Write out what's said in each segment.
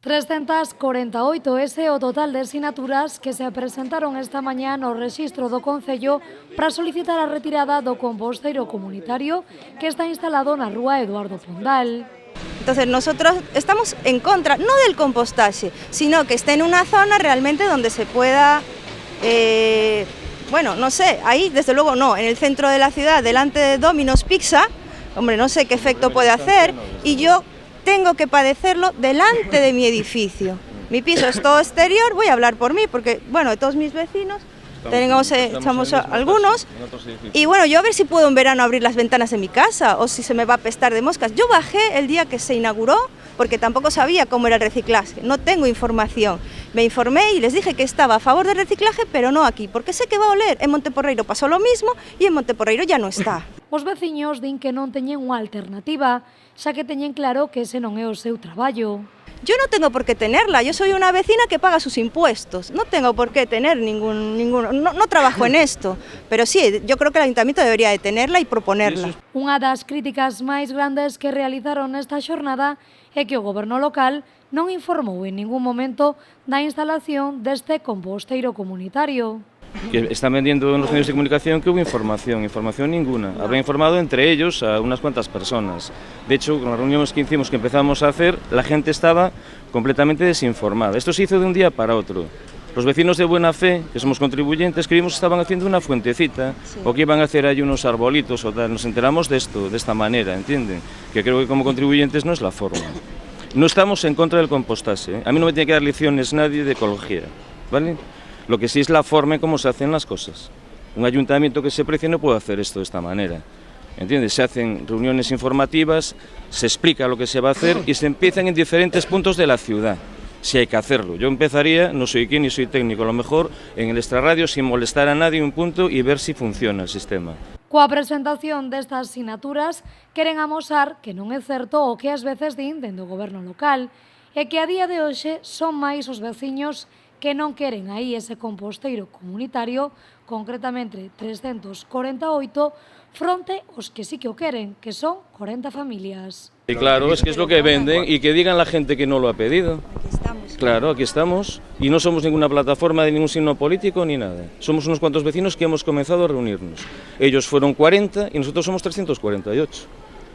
348 ese é o total de sinaturas que se presentaron esta mañá no rexistro do Concello para solicitar a retirada do composteiro comunitario que está instalado na rúa Eduardo Pondal. Entonces nosotros estamos en contra, no del compostaje, sino que esté en una zona realmente donde se pueda, bueno, no sé, ahí desde luego no, en el centro de la ciudad, delante de Domino's Pizza, hombre, no sé qué efecto puede hacer, y yo tengo que padecerlo delante de mi edificio. Mi piso es todo exterior, voy a hablar por mí, porque, bueno, de todos mis vecinos, estamos algunos, y bueno, yo a ver si puedo en verano abrir las ventanas de mi casa, o si se me va a apestar de moscas. Yo bajé el día que se inauguró, porque tampoco sabía cómo era el reciclaje, no tengo información. Me informé y les dije que estaba a favor del reciclaje, pero no aquí, porque sé que va a oler. En Monteporreiro pasó lo mismo y en Monteporreiro ya no está. Os veciños din que non teñen unha alternativa, xa que teñen claro que ese non é o seu traballo. Yo no tengo por qué tenerla, yo soy una vecina que paga sus impuestos, no tengo por qué tener no trabajo en esto, pero sí, yo creo que el Ayuntamiento debería de tenerla y proponerla. Unha das críticas máis grandes que realizaron nesta xornada é que o goberno local non informou en ningún momento da instalación deste composteiro comunitario. Que están vendiendo en los medios de comunicación que hubo información ninguna. Habrá informado entre ellos a unas cuantas personas. De hecho, con las reuniones que hicimos, que empezamos a hacer, la gente estaba completamente desinformada. Esto se hizo de un día para otro. Los vecinos de buena fe, que somos contribuyentes, creímos que estaban haciendo una fuentecita, sí, o que iban a hacer ahí unos arbolitos o tal. Nos enteramos de esto, de esta manera, ¿entienden? Que creo que como contribuyentes no es la forma. No estamos en contra del compostaje, ¿eh? A mí no me tiene que dar lecciones nadie de ecología, ¿vale? Lo que sí es la forma en cómo se hacen las cosas. Un ayuntamiento que se precie no puede hacer esto de esta manera. ¿Entiendes? Se hacen reuniones informativas, se explica lo que se va a hacer y se empiezan en diferentes puntos de la ciudad, si hay que hacerlo. Yo empezaría, no soy quien ni soy técnico, a lo mejor en el extrarradio sin molestar a nadie un punto y ver si funciona el sistema. Coa presentación destas sinaturas, queren amosar que non é certo o que ás veces din dende o goberno local e que a día de hoxe son máis os veciños que non queren aí ese composteiro comunitario, concretamente 348, fronte aos que sí que o queren, que son 40 familias. Y claro, es que es lo que venden y que digan la gente que no lo ha pedido. Claro, aquí estamos y no somos ninguna plataforma de ningún signo político ni nada. Somos unos cuantos vecinos que hemos comenzado a reunirnos. Ellos fueron 40 y nosotros somos 348.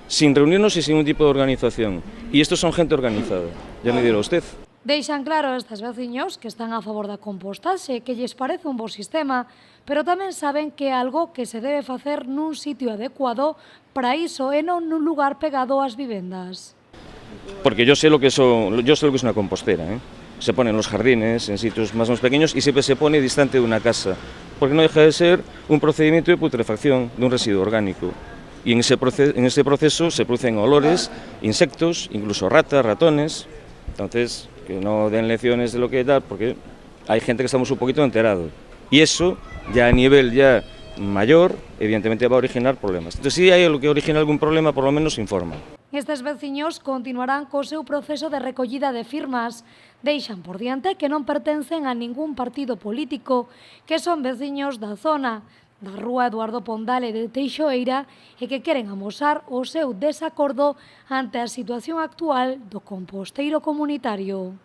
Sin reunirnos y sin un tipo de organización. Y estos son gente organizada, ya me dirá usted. Deixan claro estes veciños que están a favor da compostaxe, que lles parece un bo sistema, pero tamén saben que é algo que se debe facer nun sitio adecuado para iso e non nun lugar pegado ás vivendas. Porque yo sé lo que es una compostera, ¿eh? Se pone en los jardines, en sitios más o menos pequeños y siempre se pone distante de una casa, porque no deja de ser un procedimiento de putrefacción de un residuo orgánico. Y en ese proceso se producen olores, insectos, incluso ratas, ratones. Entonces, que no den lecciones de lo que da, porque hay gente que estamos un poquito enterados. Y eso, ya a nivel ya mayor, evidentemente va a originar problemas. Entonces, si hay algo que origina algún problema, por lo menos informa. Estes veciños continuarán co seu proceso de recollida de firmas. Deixan por diante que non pertencen a ningún partido político, que son veciños da zona, da rúa Eduardo Pondal e de Teixoeira, e que queren amosar o seu desacordo ante a situación actual do composteiro comunitario.